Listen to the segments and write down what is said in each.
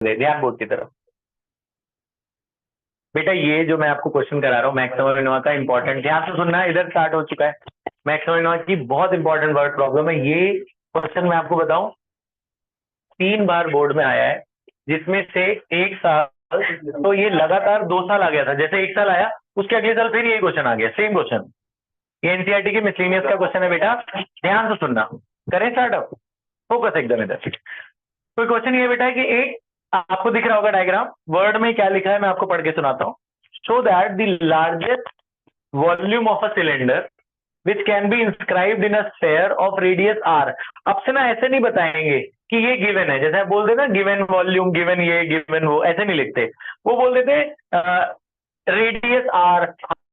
दे, ध्यान बोर्ड की तरफ। बेटा ये जो मैं आपको क्वेश्चन करा रहा हूँ मैक्सिमम मिनिमा का इंपॉर्टेंट, ध्यान से सुनना, इधर स्टार्ट हो चुका है। मैक्सिमम मिनिमा की बहुत इंपॉर्टेंट वर्ड प्रॉब्लम है ये। क्वेश्चन मैं आपको बताऊं 3 बार बोर्ड में आया है, जिसमें से एक साल तो ये लगातार 2 साल आ गया था। जैसे एक साल आया उसके अगले साल फिर यही क्वेश्चन आ गया, सेम क्वेश्चन। ये एनसीईआरटी के मिसलेनियस का क्वेश्चन है बेटा, ध्यान से सुनना। करें स्टार्ट अब, फोकस एकदम इधर। तो क्वेश्चन ये बेटा है कि एक आपको दिख रहा होगा डायग्राम, वर्ड में क्या लिखा है मैं आपको पढ़ के सुनाता हूँ। Show that the largest volume of a cylinder which can be inscribed in a sphere of radius R. अब से ना ऐसे नहीं बताएंगे कि ये गिवन है, जैसे आप बोल देते ना गिवन वॉल्यूम, गिवन ये, गिवन वो, ऐसे नहीं लिखते। वो बोल देते रेडियस आर,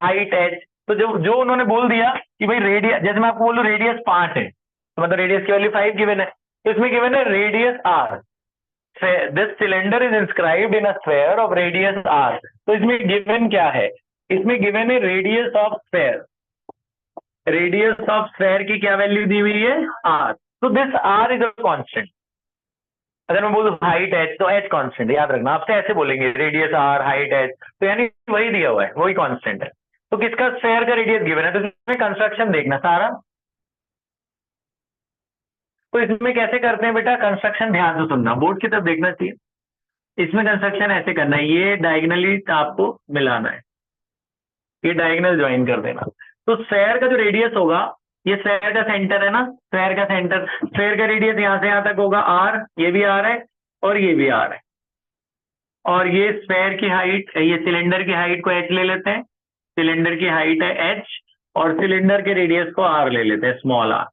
हाइट एच। तो जो जो उन्होंने बोल दिया कि भाई रेडियस, जैसे मैं आपको बोलूं रेडियस 5 है, तो मतलब रेडियस की वैल्यू 5 गिवन है, तो इसमें गिवन है radius R. This cylinder is inscribed in a sphere of radius R. तो इसमें गिवन क्या है, इसमें गिवन है radius of sphere. Radius of sphere की क्या वैल्यू दी हुई है, आर। तो this R is a constant. अगर मैं बोलूं हाइट एच, तो एच कांस्टेंट, याद रखना। आपसे ऐसे बोलेंगे रेडियस आर हाइट एच, तो यानी वही दिया हुआ है, वही कांस्टेंट है। तो किसका स्फीयर का रेडियस गिवन है, तो इसमें कंस्ट्रक्शन देखना सारा। तो इसमें कैसे करते हैं बेटा कंस्ट्रक्शन, ध्यान से सुनना, बोर्ड की तरफ देखना चाहिए। इसमें कंस्ट्रक्शन ऐसे करना है, ये डायगनली आपको मिलाना है, ये डायगनल ज्वाइन कर देना। तो स्फीयर का जो रेडियस होगा, ये स्फीयर का सेंटर है ना, स्फीयर का सेंटर, स्फीयर का रेडियस यहां से यहां तक होगा आर, ये भी आर है और ये भी आर है। और ये स्फीयर की हाइट, ये सिलेंडर की हाइट को एच ले लेते हैं, सिलेंडर की हाइट है एच, और सिलेंडर के रेडियस को आर ले लेते हैं, स्मॉल आर।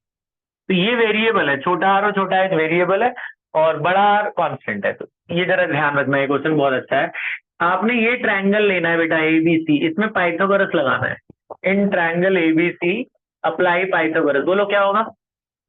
तो ये वेरिएबल है, छोटा आर और छोटा एच वेरिएबल है, और बड़ा आर कांस्टेंट है। तो ये जरा ध्यान रखना, ये क्वेश्चन बहुत अच्छा है। आपने ये ट्रायंगल लेना है बेटा एबीसी, इसमें पाइथागोरस लगाना है। In triangle ABC apply Pythagoras, बोलो क्या होगा।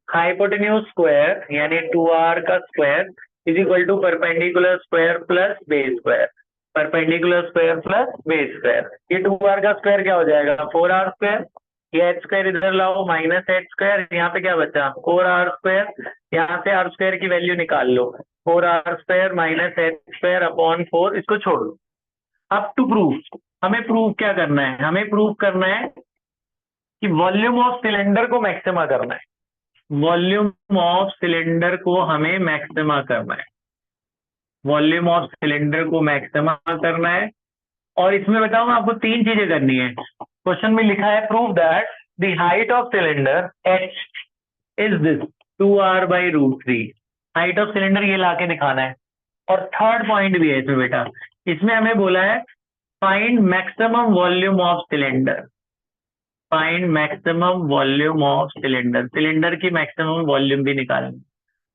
हाइपोटेन्यूज स्क्वायर यानी 2r का square is equal to perpendicular square plus base square, perpendicular square plus base square. ये 2r का स्क्वायर क्या हो जाएगा, 4r स्क्वायर। ये एच स्क्वायर इधर लाओ, माइनस एच स्क्वायर, यहाँ पे क्या बचा 4r स्क्वायर। यहाँ से आर स्क्वायर की वैल्यू निकाल लो, 4r square minus H square upon 4, इसको छोड़ दो। अब टू प्रूफ, हमें प्रूफ क्या करना है, हमें प्रूफ करना है कि वॉल्यूम ऑफ सिलेंडर को मैक्सिमा करना है। वॉल्यूम ऑफ सिलेंडर को हमें मैक्सिमा करना है, वॉल्यूम ऑफ सिलेंडर को मैक्सिमा करना है। और इसमें बताऊं आपको 3 चीजें करनी है। क्वेश्चन में लिखा है prove that the height of cylinder H is this 2r/√3। Height of cylinder ये लाके दिखाना है। और थर्ड पॉइंट भी है इसमें बेटा, इसमें हमें बोला है find maximum volume of cylinder, find maximum volume of cylinder, cylinder की मैक्सिमम वॉल्यूम भी निकालनी।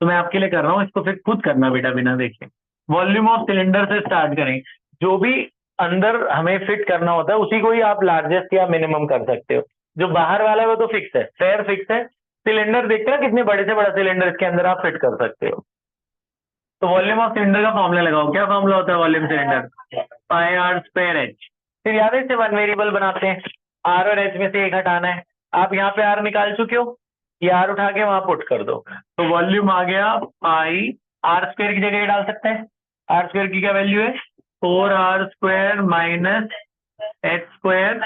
तो मैं आपके लिए कर रहा हूँ, इसको फिर खुद करना बेटा बिना देखे। वॉल्यूम ऑफ सिलेंडर से स्टार्ट करें, जो भी अंदर हमें फिट करना होता है उसी को ही आप लार्जेस्ट या मिनिमम कर सकते हो। जो बाहर वाला है वो तो फिक्स है, फेयर फिक्स है। सिलेंडर देखते हैं कितने बड़े से बड़ा सिलेंडर इसके अंदर आप फिट कर सकते हो। तो वॉल्यूम ऑफ सिलेंडर का फॉर्मूला लगाओ, क्या फॉर्मूला होता है volume cylinder, pi R square H. फिर याद है, इससे वन वेरिएबल बनाते हैं, आर और एच में से एक हटाना है। आप यहाँ पे आर निकाल चुके हो, ये आर उठा के वहां पुट कर दो, तो वॉल्यूम आ गया पाई, आर स्क्वायर की जगह ये डाल सकते हैं। आर स्क्वायर की क्या वैल्यू है, 4r square minus H square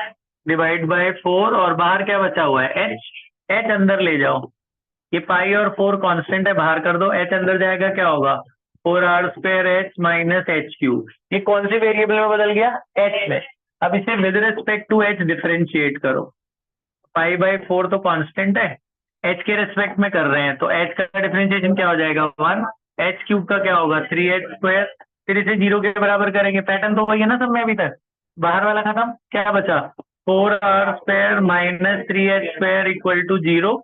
divide by 4, और बाहर क्या बचा हुआ है एच, एच अंदर ले जाओ। ये पाई और 4 कांस्टेंट है, बाहर कर दो, एच अंदर जाएगा क्या होगा 4r square H minus H cube. ये कौन से वेरिएबल में बदल गया, एच में। अब इसे with respect to H differentiate करो। पाई/4 तो कांस्टेंट है, एच के रिस्पेक्ट में कर रहे हैं, तो एच का डिफरेंशिएशन क्या हो जाएगा 1, एच क्यूब का क्या होगा 3h स्क्वायर। फिर इसे 0 के बराबर करेंगे, पैटर्न तो वही है ना सब में अभी तक। बाहर वाला खत्म, क्या बचा 4r square minus 3h square equal to 0।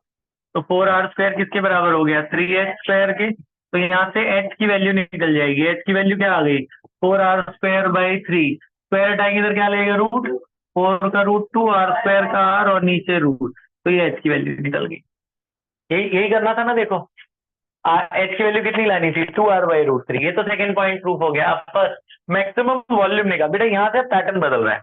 तो 4r स्क्वायर किसके बराबर हो गया 3h स्क्वायर के। तो यहाँ से h की वैल्यू निकल जाएगी, h की वैल्यू क्या आ गई 4r² 3, स्क्वायर हटाएंगे इधर क्या लगेगा रूट, 4 का रूट 2, r स्क्वायर का r और नीचे रूट। तो ये h की वैल्यू निकल गई। यही करना था ना, देखो h की वैल्यू कितनी लानी थी 2r/√3। ये तो सेकंड पॉइंट प्रूफ हो गया। अब फर्स्ट मैक्सिमम वॉल्यूम निकाल, बेटा यहाँ से पैटर्न बदल रहा है,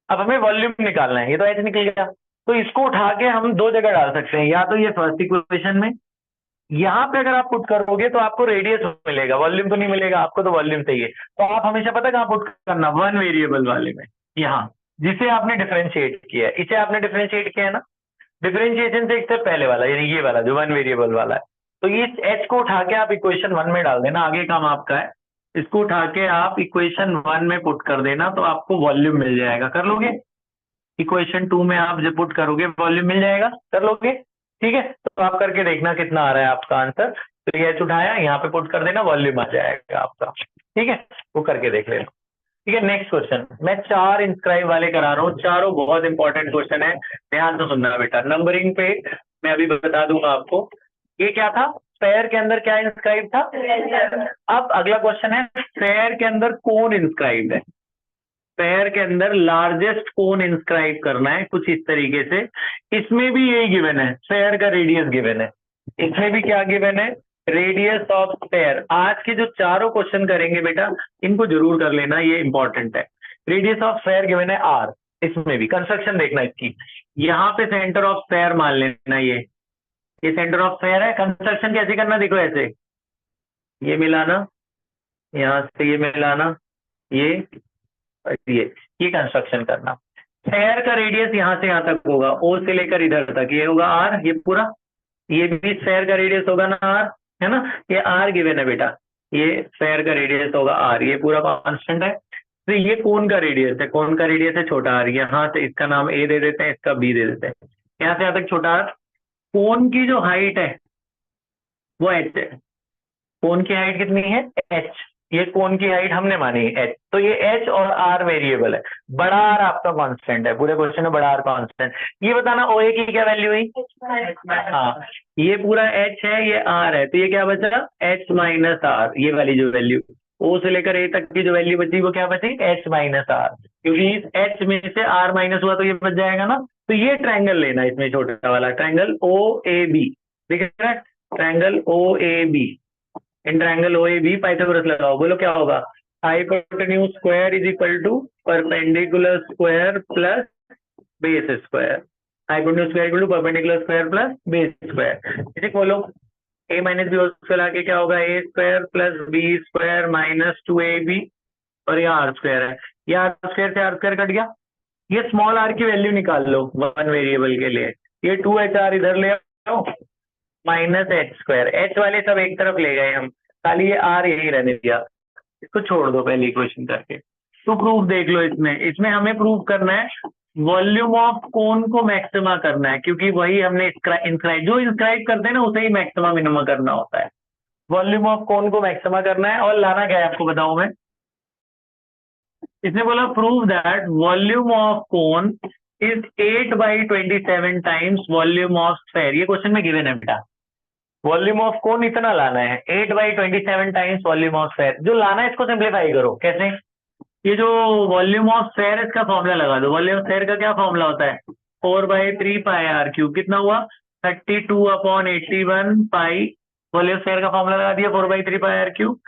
अब हमें वॉल्यूम निकालना है। ये तो h निकल गया, तो इसको उठा के हम दो जगह डाल सकते हैं, या तो ये फर्स्ट इक्वेशन में यहाँ पे अगर आप पुट करोगे तो आपको रेडियस मिलेगा, वॉल्यूम तो नहीं मिलेगा, आपको तो वॉल्यूम चाहिए। तो आप हमेशा पता कहाँ पुट करना, वन वेरिएबल वाले में, यहाँ जिसे आपने डिफरेंशिएट किया है, इसे आपने डिफरेंशिएट किया है ना, डिफरेंशिएशन से एक स्टेप पहले वाला, यानी ये वाला जो वन वेरिएबल वाला है। तो ये एच को उठा के आप इक्वेशन वन में डाल देना, आगे काम आपका है। इसको उठा के आप इक्वेशन वन में पुट कर देना, तो आपको वॉल्यूम मिल जाएगा। कर लोगे? इक्वेशन टू में आप जब पुट करोगे वॉल्यूम मिल जाएगा, कर लोगे? ठीक है, तो आप करके देखना कितना आ रहा है आपका आंसर। तो ये एच उठाया, यहाँ पे पुट कर देना, वॉल्यूम आ जाएगा आपका। ठीक है, वो करके देख लेना। ठीक है, नेक्स्ट क्वेश्चन मैं 4 इंस्क्राइब वाले करा रहा हूँ, चारों बहुत इंपॉर्टेंट क्वेश्चन है, ध्यान से सुनना बेटा। नंबरिंग पे मैं अभी बता दूंगा आपको। ये क्या था, फेयर के अंदर क्या इंस्क्राइब था? अब अगला क्वेश्चन है, फेयर के अंदर कौन इंस्क्राइब है? पेयर के अंदर लार्जेस्ट कोन इंस्क्राइब करना है कुछ इस तरीके से। इसमें भी यही गिवन है, फेयर का रेडियस गिवन है। इसमें भी क्या गिवन है? Radius of sphere. आज के जो चारों क्वेश्चन करेंगे बेटा, इनको जरूर कर लेना, ये इंपॉर्टेंट है। रेडियस ऑफ स्फेयर गिवन है आर। इसमें भी कंस्ट्रक्शन देखना इसकी, यहाँ पे सेंटर ऑफ स्फेयर मान लेना, ये सेंटर ऑफ स्फेयर है। कंस्ट्रक्शन कैसे करना, देखो ऐसे, ये मिलाना, यहाँ से ये मिलाना, ये ये कंस्ट्रक्शन करना। स्फेयर का रेडियस यहाँ से यहाँ तक होगा, ओ से लेकर इधर तक, ये होगा आर, ये पूरा। ये भी स्फेयर का रेडियस होगा ना आर, है ना, ये आर गिवन है बेटा, ये स्फेयर का रेडियस होगा आर, ये पूरा कांस्टेंट है। तो ये कोन का रेडियस है, कोन का रेडियस है छोटा आर, यहाँ से इसका नाम ए दे देते हैं, इसका बी दे देते हैं, यहाँ से यहाँ तक छोटा आर। कोन की जो हाइट है वो एच है। कोन की हाइट कितनी है? एच। ये कोन की हाइट हमने मानी है एच, तो ये एच और आर वेरिएबल है। बड़ा आर आपका कांस्टेंट है, पूरे क्वेश्चन में बड़ा आर कांस्टेंट। ये बताना ओ ए की क्या वैल्यू हुई? हाँ, ये पूरा एच है, ये आर है, तो ये क्या बचा? एच माइनस आर, ये वाली जो वैल्यू ओ से लेकर ए तक की जो वैल्यू बची वो क्या बची? एच माइनस आर, क्योंकि इस एच में से आर माइनस हुआ तो ये बच जाएगा ना। तो ये ट्रायंगल लेना इसमें, छोटा वाला ट्रायंगल ओ ए बी, ठीक है, triangle O A B. In triangle O A B Pythagoras लगाओ, बोलो क्या होगा? Hypotenuse square is equal to perpendicular square plus base square. Hypotenuse square equal to perpendicular square plus base square. इसे खोलो, A minus B whole square आके क्या होगा? A square plus B square minus two A B, और ये R square है, ये R square से आर स्क्वायर कट गया। ये स्मॉल आर की वैल्यू निकाल लो वन वेरिएबल के लिए, ये टू एच आर इधर ले आओ, माइनस एच स्क्वायर, एच वाले सब एक तरफ ले गए हम, खाली ये आर यही रहने दिया, इसको छोड़ दो पहले इक्वेशन करके। तो प्रूफ देख लो, इसमें इसमें हमें प्रूफ करना है वॉल्यूम ऑफ कोन को मैक्सिमा करना है, क्योंकि वही हमने इंस्क्राइब, जो इंस्क्राइब करते हैं ना उसे ही मैक्सिमा मिनिमा करना होता है। वॉल्यूम ऑफ कोन को मैक्सिमा करना है, और लाना क्या है आपको बताऊं मैं। इसने बोला prove that volume of cone is 8/27 times volume of sphere. ये क्वेश्चन में गिवन है बेटा, वॉल्यूम ऑफ कोन इतना लाना है, 8/27 टाइम्स वॉल्यूम ऑफ स्फेयर। जो लाना है इसको सिंप्लीफाई करो, कैसे? ये जो वॉल्यूम ऑफ स्फेयर इसका फॉर्मूला लगा दो। वॉल्यूम ऑफ स्फेयर का क्या फॉर्मूला होता है? 4/3 पाई आर क्यूब। कितना हुआ? 32/81 पाई। वॉल्यूम स्फेयर का फॉर्मूला लगा दिया, 4/3 पाई आर क्यूब,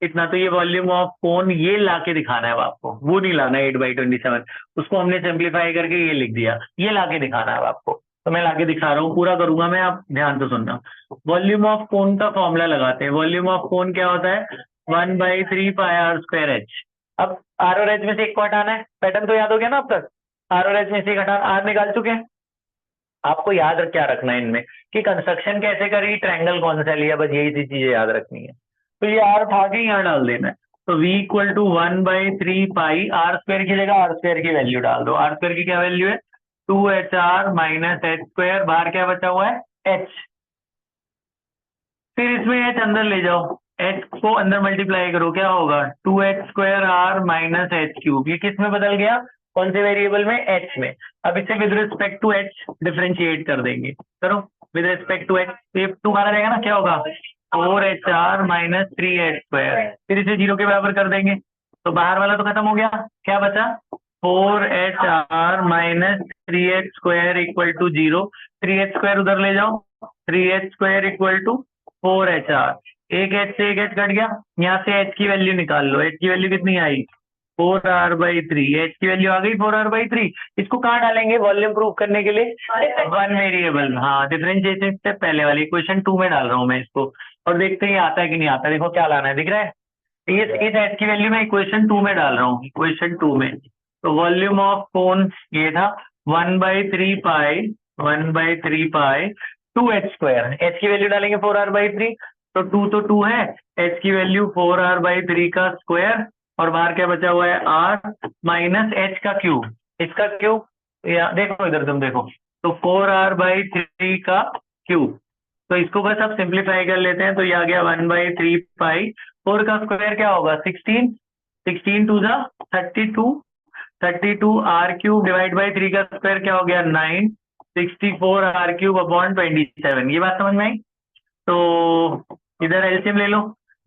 इतना। तो ये वॉल्यूम ऑफ कोन, ये लाके दिखाना है अब आपको, वो नहीं लाना 8/27, उसको हमने सिंप्लीफाई करके ये लिख दिया, ये लाके दिखाना है अब आपको। तो मैं लाके दिखा रहा हूँ, पूरा करूंगा मैं, आप ध्यान से सुनना। वॉल्यूम ऑफ कोन का फॉर्मूला लगाते हैं। वॉल्यूम ऑफ कोन क्या होता है? 1/3 पाई आर स्क्वायर एच। अब आर और एच में से एक को हटाना है, पैटर्न तो याद हो गया ना अब तक? आर और एच में से एक हटा, आर निकाल चुके हैं। आपको याद क्या रखना है इनमें, कि कंस्ट्रक्शन कैसे करी, ट्रायंगल कौन सा लिया, बस यही सी चीजें याद रखनी है। तो ये आर उठा के यहाँ डाल देना है, तो v equal to 1/3 pi, R square की जगह आर स्क्वायर की वैल्यू डाल दो। आर स्क्वायर की क्या वैल्यू है? 2HR माइनस एच स्क्वायर, बाहर क्या बचा हुआ है? एच। फिर इसमें एच अंदर ले जाओ, एच को अंदर मल्टीप्लाई करो, क्या होगा? 2h square R minus H cube. ये किस में बदल गया? कौन से वेरिएबल में? एच में। अब इसे with respect to H differentiate कर देंगे, करो विद रिस्पेक्ट टू एच, तो ये 2 बाहर रहेगा ना, क्या होगा? 4HR minus 3h square. फिर इसे 0 के बराबर कर देंगे, तो बाहर वाला तो खत्म हो गया, क्या बचा? 4HR minus 3h square equal to 0। 3h square उधर ले जाओ, 3h square equal to 4HR। एक एच से एक एच कट गया, यहाँ से एच की वैल्यू निकाल लो। एच की वैल्यू कितनी आई? 4r/3, एच की वैल्यू आ गई 4r/3। इसको कहाँ डालेंगे वॉल्यूम प्रूव करने के लिए? वन वेरिएबल, हाँ, डिफरेंशिएशन स्टेप पहले वाली इक्वेशन 2 में डाल रहा हूँ मैं इसको, और देखते हैं ये आता है कि नहीं आता। देखो क्या लाना है, दिख रहा है? इस एच की वैल्यू मैं इक्वेशन 2 में डाल रहा हूँ, इक्वेशन 2 में। तो वॉल्यूम ऑफ कोन ये था 1/3 पाई 1/3 पाई 2h²। एच की वैल्यू डालेंगे 4r/3, तो 2 तो 2 है, एच की वैल्यू 4r/3 का स्क्वायर, और बाहर क्या बचा हुआ है r माइनस एच का क्यूब, इसका क्यूब, या देखो इधर तुम देखो, तो 4r/3 का क्यूब। तो इसको बस अब सिंप्लीफाई कर लेते हैं, तो ये आ गया 1/3 पाई, 4 का स्क्वायर क्या होगा 16, 16 2 32, 32 r³ डिवाइड बाई 3 का स्क्वायर क्या हो गया 9, 64r³ अपॉन 27। ये बात समझ में आई? तो इधर एलसीएम ले लो,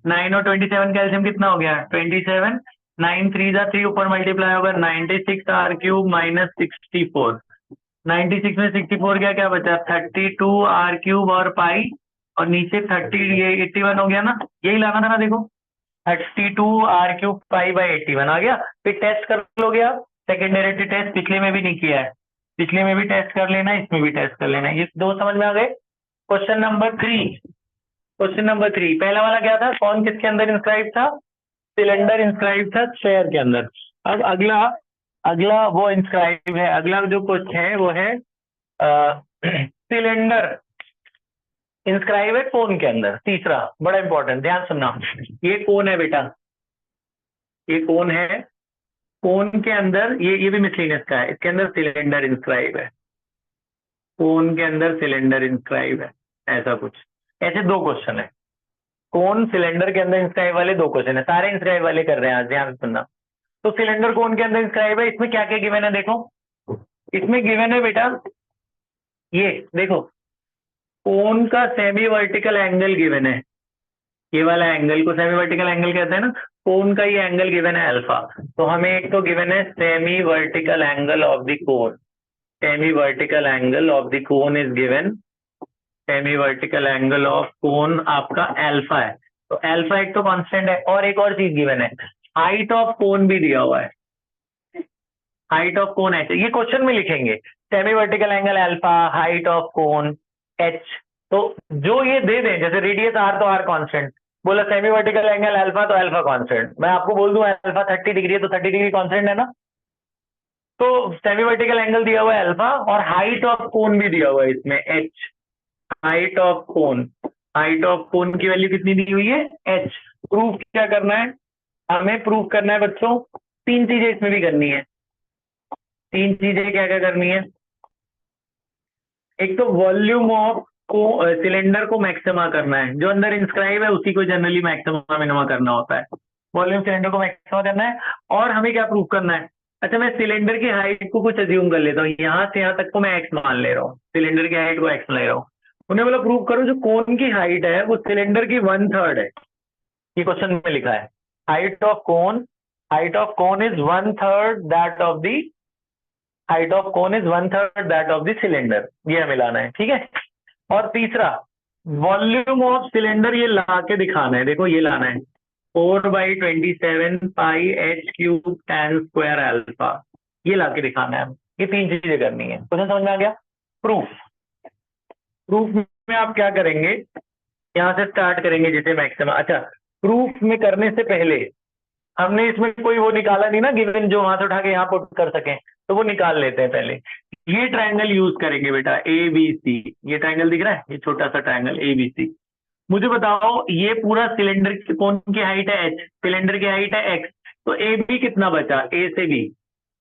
9 और 27 का एलसीएम कितना हो गया 27, 9 3 3 ऊपर मल्टीप्लाई होगा 96r³ माइनस 64, 96 में 64 क्या क्या बचा 32r³ और पाई, और नीचे 30, ये 81 हो गया ना, यही लाना था ना। देखो 32r³ पाई/81 आ गया। फिर टेस्ट कर लोगे आप, सेकेंड डेरिवेटिव टेस्ट पिछले में भी नहीं किया है, पिछले में भी टेस्ट कर लेना, इसमें भी टेस्ट कर लेना। ये दो समझ में आ गए। क्वेश्चन नंबर 3, क्वेश्चन नंबर 3 पहला वाला क्या था, कौन किसके अंदर इंस्क्राइब था? सिलेंडर इंस्क्राइब था स्फेयर के अंदर। अब अगला अगला वो इंस्क्राइब है, अगला जो क्वेश्चन है वो है सिलेंडर इंस्क्राइब है कोन के अंदर। तीसरा बड़ा इंपॉर्टेंट, ध्यान सुनना, ये कोन है बेटा, ये कोन है, कोन के अंदर ये भी मिसलिनियस का है, इसके अंदर सिलेंडर इंस्क्राइब है, कोन के अंदर सिलेंडर इंस्क्राइब है, ऐसा कुछ। ऐसे दो क्वेश्चन है, कोन सिलेंडर के अंदर इंस्क्राइब वाले दो क्वेश्चन है, सारे इंस्क्राइब वाले कर रहे हैं आज, ध्यान सुनना। तो सिलेंडर कोन के अंदर इंस्क्राइब है, इसमें क्या क्या गिवन है देखो, इसमें गिवन है बेटा, ये देखो कोन का सेमी वर्टिकल एंगल गिवन है, ये वाला एंगल को सेमी वर्टिकल एंगल कहते हैं ना, कोन का ये एंगल गिवन है अल्फा। तो हमें एक तो गिवन है semi vertical angle of the cone, semi vertical angle of the cone is given, semi vertical angle of cone आपका अल्फा है। तो अल्फा एक तो कांस्टेंट है, और एक और चीज गिवन है, हाइट ऑफ कोन भी दिया हुआ है, हाइट ऑफ कोन एच, ये क्वेश्चन में लिखेंगे, semi vertical angle alpha, height of cone H. तो जो ये दे दें, जैसे रेडियस आर तो आर कांस्टेंट, बोला सेमी वर्टिकल एंगल अल्फा तो अल्फा कांस्टेंट, मैं आपको बोल दूं अल्फा 30 डिग्री है तो 30 डिग्री कांस्टेंट है ना। तो सेमी वर्टिकल एंगल दिया हुआ है अल्फा, और हाइट ऑफ कोन भी दिया हुआ है इसमें H, height of cone, height of cone की वैल्यू कितनी दी हुई है एच। प्रूफ क्या करना है हमें, प्रूफ करना है बच्चों, तीन चीजें इसमें भी करनी है, तीन चीजें क्या क्या करनी है। एक तो वॉल्यूम ऑफ को सिलेंडर को मैक्सिमा करना है, जो अंदर इंस्क्राइब है उसी को जनरली मैक्सिमा मिनिमा करना होता है, वॉल्यूम सिलेंडर को मैक्सिमा करना है। और हमें क्या प्रूव करना है, अच्छा मैं सिलेंडर की हाइट को कुछ अज्यूम कर लेता हूँ, यहाँ से यहाँ तक को मैं एक्स मान ले रहा हूँ, सिलेंडर की हाइट को एक्स ले रहा हूँ। उन्हें बोला प्रूव करो जो कोन की हाइट है वो सिलेंडर की 1/3 है, ये क्वेश्चन में लिखा है, height of cone, height of cone is 1/3 that of the, height of cone is 1/3 that of the cylinder, ये हमें लाना है, ठीक है। और तीसरा वॉल्यूम ऑफ सिलेंडर, ये ला के दिखाना है, देखो ये लाना है 4/27 पाई h³ tan स्क्वायर अल्फा, ये ला के दिखाना है, ये तीन चीजें करनी है। क्वेश्चन समझ में आ गया। प्रूफ, प्रूफ में आप क्या करेंगे, यहां से स्टार्ट करेंगे जैसे मैक्सिमम। अच्छा प्रूफ में करने से पहले हमने इसमें कोई वो निकाला नहीं ना गिवन, जो वहां से उठा के यहाँ पुट कर सके, तो वो निकाल लेते हैं पहले। ये ट्रायंगल यूज करेंगे बेटा ABC, ये ट्रायंगल दिख रहा है, ये छोटा सा ट्रायंगल ABC। मुझे बताओ ये पूरा सिलेंडर कौन की हाइट है h, सिलेंडर की हाइट है x, तो AB कितना बचा A से B,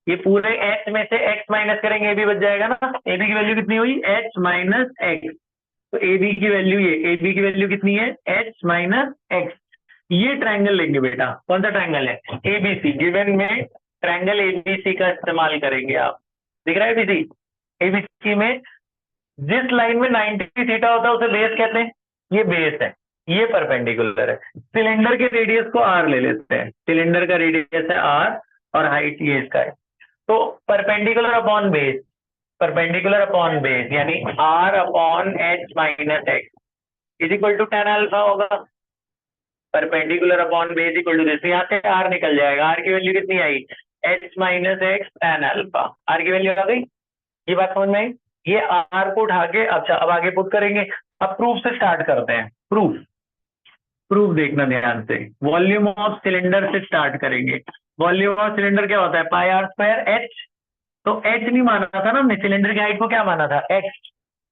ये पूरे h में से x माइनस करेंगे AB बच जाएगा ना। AB की वैल्यू कितनी हुई h माइनस x, तो AB की वैल्यू, ये AB की वैल्यू कितनी है h माइनस x। ये ट्रायंगल लेंगे बेटा, कौन सा ट्रायंगल है ABC, गिवन में ट्रायंगल ABC का इस्तेमाल करेंगे आप, दिख रहा है ABC, ABC में जिस लाइन में 90 थीटा होता है उसे बेस कहते हैं, ये बेस है, ये परपेंडिकुलर है। सिलेंडर के रेडियस को r ले लेते हैं, सिलेंडर का रेडियस है r और हाइट ये इसका है, तो perpendicular upon base, perpendicular upon base यानी r upon h minus x is equal to tan alpha होगा। Perpendicular upon base equal to this, यहाँ से आर निकल जाएगा। आर की वैल्यू कितनी आई, H minus X tan alpha. R की वैल्यू आ गई, ये बात समझ में आई। ये आर को उठा के अच्छा अब आगे पुट करेंगे। अब प्रूफ से स्टार्ट करते हैं। प्रूफ प्रूफ देखना ध्यान से, वॉल्यूम ऑफ सिलेंडर से स्टार्ट करेंगे। वॉल्यूम ऑफ सिलेंडर क्या होता है, पाई आर स्क्वायर एच। तो एच नहीं माना था ना हमने, सिलेंडर की हाइट को क्या माना था, एक्स।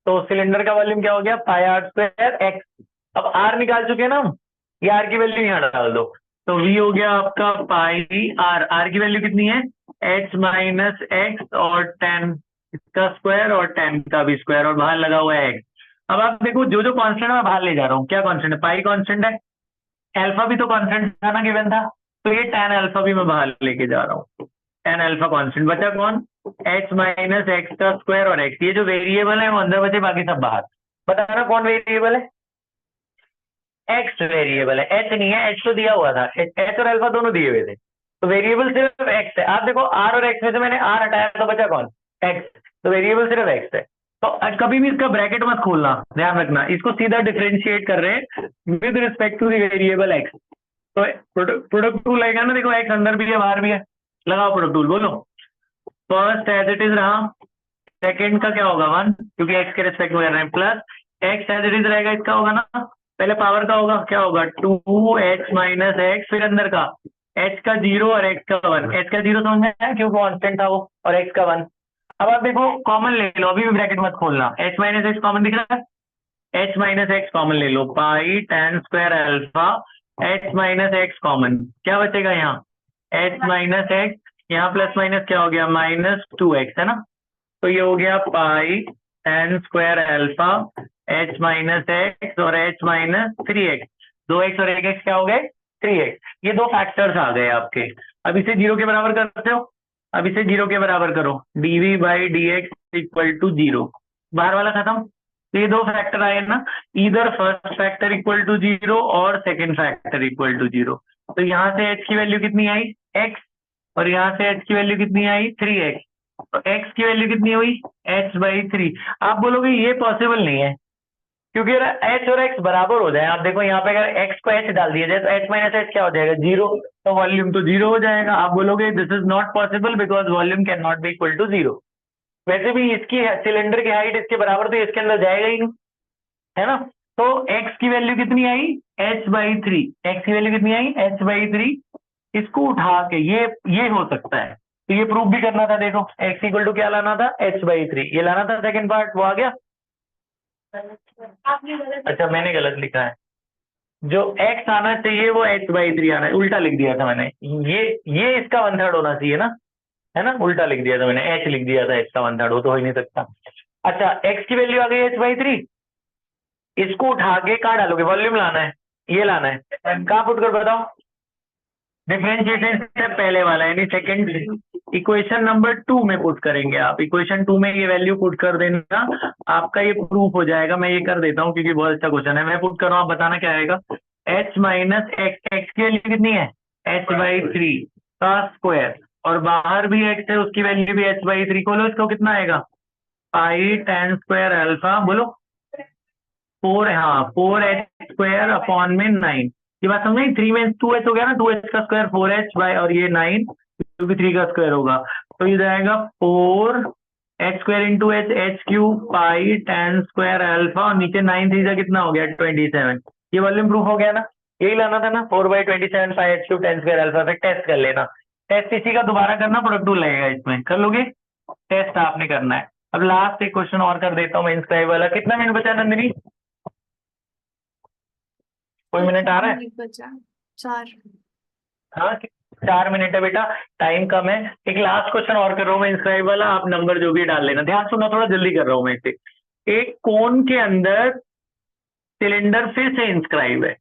तो सिलेंडर का वॉल्यूम क्या हो गया, पाई आर स्क्वायर एक्स। अब आर निकाल चुके हैं ना हम, ये आर की वैल्यू यहाँ डाल दो। तो वी हो गया आपका पाई आर। आर की वैल्यू कितनी है, एच माइनस एक्स और टेन इसका स्क्वायर और टेन का भी स्क्वायर और बाहर लगा हुआ है एक्स। अब आप देखो जो जो कांस्टेंट है मैं बाहर ले जा रहा हूँ। क्या कांस्टेंट है, पाई कांस्टेंट है, अल्फा भी तो कांस्टेंट था ना, गिवन था। तो ये टेन अल्फा भी मैं बाहर लेके जा रहा हूँ। टेन अल्फा कांस्टेंट बचा कौन, एच माइनस एक्स का स्क्वायर और एक्स। ये जो वेरिएबल है वो अंदर बचे, बाकी सब बाहर। बताना कौन वेरिएबल है, एक्स वेरिएबल है, एच नहीं है। एच तो दिया हुआ था, एच और अल्फा दोनों दिए हुए थे। तो वेरिएबल सिर्फ एक्स है। आप देखो आर और एक्स में से मैंने आर हटाया तो बचा कौन, एक्स। तो वेरिएबल सिर्फ एक्स है। तो कभी भी इसका ब्रैकेट मत खोलना, ध्यान रखना, इसको सीधा डिफरेंशिएट कर रहे हैं with respect to the variable X. तो प्रोडक्ट टूल लगेगा ना, देखो एक्स अंदर भी है बाहर भी है, लगाओ प्रोडक्ट टूल, बोलो। फर्स्ट एज इट इज रहा, सेकंड का क्या होगा वन, क्योंकि एक्स के रिस्पेक्ट में कर रहे हैं, plus X as it is रहेगा, इसका होगा ना, पहले पावर का होगा, क्या होगा टू एच माइनस एक्स, फिर अंदर का एच का जीरो और एक्स का वन। एच का जीरो समझ में आया क्योंकि कांस्टेंट था वो, और एक्स का वन। अब आप देखो कॉमन ले लो, अभी भी ब्रैकेट मत खोलना, एच माइनस एक्स कॉमन दिख रहा है, एच माइनस एक्स कॉमन ले लो, pi tan square alpha H minus X common, क्या बचेगा यहाँ, एच माइनस एक्स, यहाँ प्लस माइनस क्या हो गया, माइनस टू एक्स है ना। तो ये हो गया pi tan square alpha H minus X और एच माइनस थ्री एक्स। दो एक्स और एक एक्स क्या हो गए, थ्री एक्स। ये दो फैक्टर्स आ गए आपके। अब इसे जीरो के बराबर करते हो, अब इसे जीरो के बराबर करो, D V by D X equal to zero, बाहर वाला खत्म। तो ये दो फैक्टर आए ना, इधर first factor equal to zero और second factor equal to zero. तो यहाँ से एच की वैल्यू कितनी आई, एक्स, और यहाँ से एच की वैल्यू कितनी आई, थ्री एक्स। तो x की वैल्यू कितनी हुई, h बाई थ्री। आप बोलोगे ये पॉसिबल नहीं है, क्योंकि अगर h और x बराबर हो जाए, आप देखो यहाँ पे अगर x को h डाल दिया जाए तो h माइनस h क्या हो जाएगा, जीरो। तो वॉल्यूम तो जीरो हो जाएगा। आप बोलोगे this is not possible because volume can not be equal to zero. वैसे भी इसकी सिलेंडर की हाइट इसके बराबर तो इसके अंदर जाएगा ही नहीं, है ना। तो x की वैल्यू कितनी आई, h बाई थ्री। एक्स की वैल्यू कितनी आई, h बाई थ्री। इसको उठा के ये हो सकता है। तो ये प्रूफ भी करना था, देखो x इक्वल टू क्या लाना था, h बाई थ्री, ये लाना था सेकंड पार्ट, वो आ गया। अच्छा मैंने गलत लिखा है, जो x आना चाहिए वो h बाई थ्री आना है, उल्टा लिख दिया था मैंने। ये इसका वन थर्ड होना चाहिए ना, है ना, उल्टा लिख दिया था मैंने, h लिख दिया था, h का वन थर्ड, वो तो हो ही नहीं सकता। अच्छा x की वैल्यू आ गई h बाई थ्री, इसको उठा के कहाँ डालोगे, वॉल्यूम लाना है, ये लाना है, कहाँ पुट कर बताओ, डिफरेंशिएशन स्टेप पहले वाला यानी सेकंड इक्वेशन नंबर टू में पुट करेंगे। आप इक्वेशन टू में ये वैल्यू पुट कर देना, आपका ये प्रूफ हो जाएगा। मैं ये कर देता हूँ क्योंकि बहुत अच्छा क्वेश्चन है, मैं पुट कर रहा हूँ, आप बताना क्या आएगा। एच माइनस एक्स, एक्स की वैल्यू कितनी है, एच बाई थ्री का स्क्वायर, और बाहर भी एक्स है उसकी वैल्यू भी एच बाई थ्री, बोलो इसको कितना आएगा, पाई टेन स्क्वायर अल्फा, बोलो फोर, हाँ फोर एच स्क्वायर अपॉन में नाइन। ये बात समझ, थ्री में टू एच हो गया ना, टू एच का स्क्वायर फोर एच बाय, और ये नाइन क्योंकि थ्री का स्क्वायर होगा। तो ये जाएगा four H square into H, H cube पाई टेन स्क्वायर अल्फा, और नीचे नाइन थ्री का कितना हो गया, 27। ये वॉल्यूम प्रूफ हो गया ना, यही लाना था ना, four by 27 pi H cube ten square alpha. फिर टेस्ट कर लेना, टेस्ट इसी का दोबारा करना, प्रोडक्ट टू लगेगा इसमें, कर लोगे, टेस्ट आपने करना है। अब लास्ट एक क्वेश्चन और कर देता हूँ मैं इंस्क्राइब वाला। कितना मिनट बचा नंदिनी, कोई मिनट आ रहा है, बचा चार। हाँ 4 मिनट है बेटा, टाइम कम है। एक लास्ट क्वेश्चन और कर रहा हूँ मैं इंस्क्राइब वाला, आप नंबर जो भी डाल लेना, ध्यान सुनना, थोड़ा जल्दी कर रहा हूँ मैं इसे। एक कोन के अंदर सिलेंडर फिर से इंस्क्राइब है,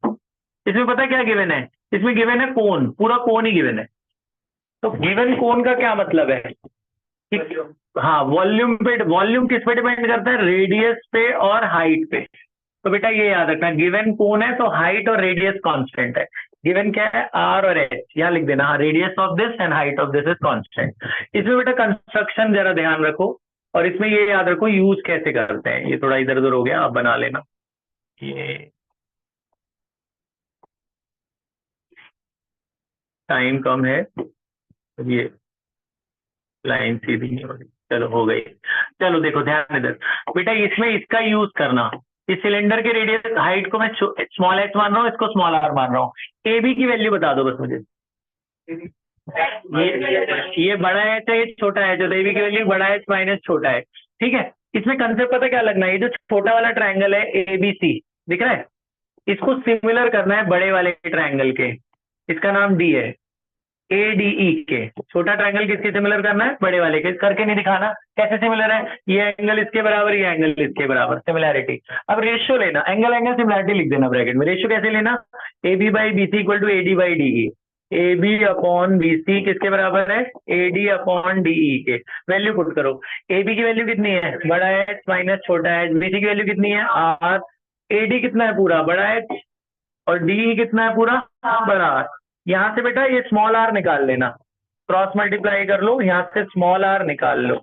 इसमें पता क्या गिवन है, इसमें गिवन है कोन, पूरा कोन ही गिवन है। तो गिवन कोन का क्या मतलब है कि, हाँ वॉल्यूम पे, वॉल्यूम किस पे डिपेंड करता है, रेडियस पे और हाइट पे। तो बेटा ये याद रखना, गिवन कोन है तो हाइट और रेडियस कांस्टेंट है। गिवन क्या है, आर और एच, यहाँ लिख देना, radius of this and height of this is constant. इसमें बेटा कंस्ट्रक्शन जरा ध्यान रखो, और इसमें ये याद रखो यूज कैसे करते हैं। ये थोड़ा इधर उधर हो गया, आप बना लेना। ये टाइम कम है, ये लाइन सीधी नहीं हो रही, चलो हो गई। चलो देखो ध्यान इधर बेटा, इसमें इसका यूज करना, इस सिलेंडर के रेडियस हाइट को मैं स्मॉल एच मान रहा हूँ, इसको स्मॉल आर मान रहा हूँ। ए बी की वैल्यू बता दो बस मुझे। ये बड़ा एच है, ये छोटा एच है, तो ए बी की वैल्यू बड़ा एच माइनस छोटा एच। ठीक है, इसमें कंसेप्ट पता क्या लगना है, ये जो छोटा वाला ट्रायंगल है ए बी सी दिख रहा है, इसको सिमिलर करना है बड़े वाले ट्रायंगल के, इसका नाम डी है, ADE के। छोटा ट्रायंगल किसके सिमिलर करना है, बड़े वाले के। करके नहीं दिखाना कैसे सिमिलर है, ये एंगल इसके बराबर, ये एंगल इसके बराबर, सिमिलैरिटी। अब रेशियो लेना, एंगल एंगल सिमिलैरिटी लिख देना ब्रैकेट में। रेशियो कैसे लेना, AB by BC equal to AD by DE। AB upon BC किसके बराबर है, AD अपॉन DE के। वैल्यू पुट करो, AB की वैल्यू कितनी है, बड़ा एच माइनस छोटा एच। BC की वैल्यू कितनी है, R। AD कितना है पूरा, बड़ा एच, और DE कितना है पूरा, बड़ा आर। यहाँ से बेटा ये स्मॉल आर निकाल लेना, क्रॉस मल्टीप्लाई कर लो, यहाँ से स्मॉल आर निकाल लो,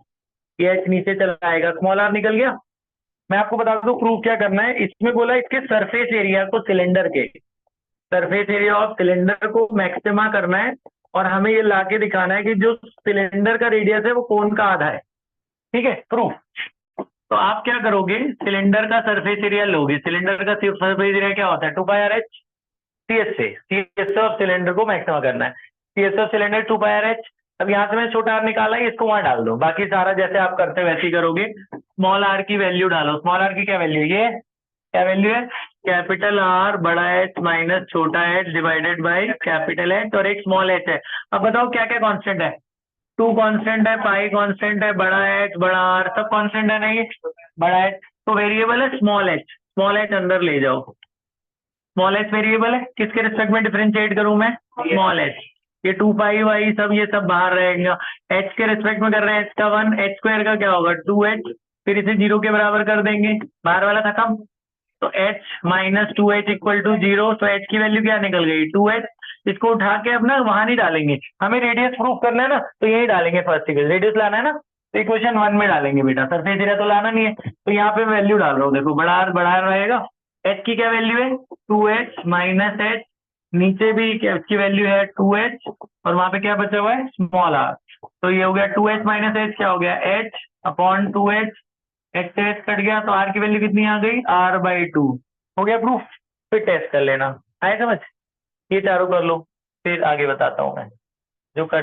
ये एच नीचे चला आएगा, स्मॉल आर निकल गया। मैं आपको बता दूं प्रूफ क्या करना है, इसमें बोला इसके सरफेस एरिया को, सिलेंडर के सरफेस एरिया ऑफ सिलेंडर को मैक्सिमा करना है, और हमें ये लाके दिखाना है कि जो सिलेंडर का रेडियस है वो कोन का आधा है। ठीक है, प्रूफ। तो आप क्या करोगे, सिलेंडर का सरफेस एरिया लोगे, सिलेंडर का सरफेस एरिया क्या होता है, 2πr/h। सीएस ऑफ सिलेंडर को मैक्सिमा करना है, सीएस ऑफ सिलेंडर 2πr/h। अब यहाँ से मैं छोटा आर निकाला है, इसको वहां डाल दो, बाकी सारा जैसे आप करते हो वैसे ही करोगे। स्मॉल आर की वैल्यू डालो, स्मॉल आर की क्या वैल्यू, ये क्या वैल्यू है, कैपिटल आर बड़ा एच माइनस छोटा H divided by capital H, और एक स्मॉल एच है। अब बताओ क्या क्या कांस्टेंट है, 2 कांस्टेंट है, पाई कांस्टेंट है, बड़ा एच बड़ा आर सब कांस्टेंट है ना, ये बड़ा एच तो वेरिएबल है स्मॉल एच, स्मॉल एच अंदर ले जाओ। स्मॉल एच वेरिएबल है, किसके रिस्पेक्ट में डिफरेंशिएट करूं मैं, स्मॉल एच। ये 2π सब ये सब बाहर रहेगा, एच के रिस्पेक्ट में कर रहे हैं, एच का 1, एच स्क्वायर का क्या होगा 2h, फिर इसे 0 के बराबर कर देंगे, बाहर वाला खत्म। तो h minus 2h equal to 0, तो h की वैल्यू क्या निकल गई 2h। इसको उठा के अपना वहां नहीं डालेंगे, हमें रेडियस प्रूफ करना है ना, तो यही डालेंगे फर्स्ट इक्वेशन, रेडियस लाना है ना, तो इक्वेशन 1 में डालेंगे बेटा, सरफेस एरिया तो लाना नहीं है, तो यहाँ पे वैल्यू डाल रहा हूँ, देखो बड़ा आर रहेगा, h की क्या वैल्यू है 2h माइनस h, नीचे भी h की वैल्यू है 2h, और वहां पे क्या बचा हुआ है स्मॉल आर, तो ये हो गया 2h माइनस h, क्या हो गया h अपॉन 2h, h से h कट गया, तो r की वैल्यू कितनी आ गई r/2। हो गया प्रूफ, फिर टेस्ट कर लेना, आए समझ, ये चारों कर लो, फिर आगे बताता हूँ मैं जो कर